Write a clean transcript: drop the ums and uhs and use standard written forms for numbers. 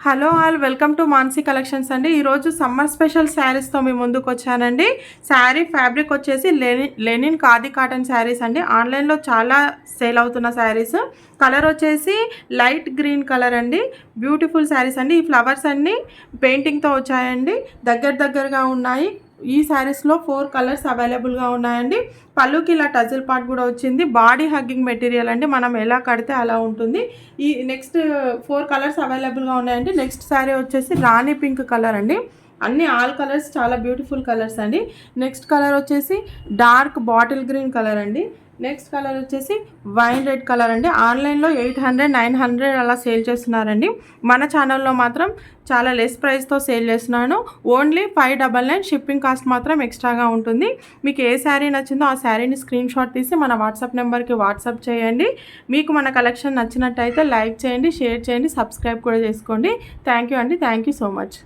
Hello all welcome to Mansi collections అండి. ఈరోజు summer special శారీస్తో మీ ముందుకు వచ్చానండి. శారీ ఫ్యాబ్రిక్ వచ్చేసి లెనిన్ ఖాదీ కాటన్ శారీస్ అండి. ఆన్లైన్లో చాలా సేల్ అవుతున్న శారీస్. కలర్ వచ్చేసి లైట్ గ్రీన్ కలర్ అండి. బ్యూటిఫుల్ శారీస్ అండి. ఈ ఫ్లవర్స్ అన్నీ పెయింటింగ్తో వచ్చాయండి. దగ్గరగా ఉన్నాయి. ఈ శారీస్లో 4 కలర్స్ అవైలబుల్గా ఉన్నాయండి. పళ్ళుకి ఇలా టజిల్ పార్ట్ కూడా వచ్చింది. బాడీ హగ్గింగ్ మెటీరియల్ అండి. మనం ఎలా కడితే అలా ఉంటుంది. ఈ నెక్స్ట్ 4 కలర్స్ అవైలబుల్గా ఉన్నాయండి. నెక్స్ట్ శారీ వచ్చేసి రాణి పింక్ కలర్ అండి. అన్ని ఆల్ కలర్స్ చాలా బ్యూటిఫుల్ కలర్స్ అండి. నెక్స్ట్ కలర్ వచ్చేసి డార్క్ బాటిల్ గ్రీన్ కలర్ అండి. నెక్స్ట్ కలర్ వచ్చేసి వైన్ రెడ్ కలర్ అండి. ఆన్లైన్లో 800, 900 అలా సేల్ చేస్తున్నారండి. మన ఛానల్లో మాత్రం చాలా లెస్ ప్రైస్తో సేల్ చేస్తున్నాను. ఓన్లీ 599 షిప్పింగ్ కాస్ట్ మాత్రం ఎక్స్ట్రాగా ఉంటుంది. మీకు ఏ శారీ నచ్చిందో ఆ శారీని స్క్రీన్ షాట్ తీసి మన వాట్సాప్ నెంబర్కి వాట్సాప్ చేయండి. మీకు మన కలెక్షన్ నచ్చినట్టయితే లైక్ చేయండి, షేర్ చేయండి, సబ్స్క్రైబ్ కూడా చేసుకోండి. థ్యాంక్ యూ అండి. Thank you so much.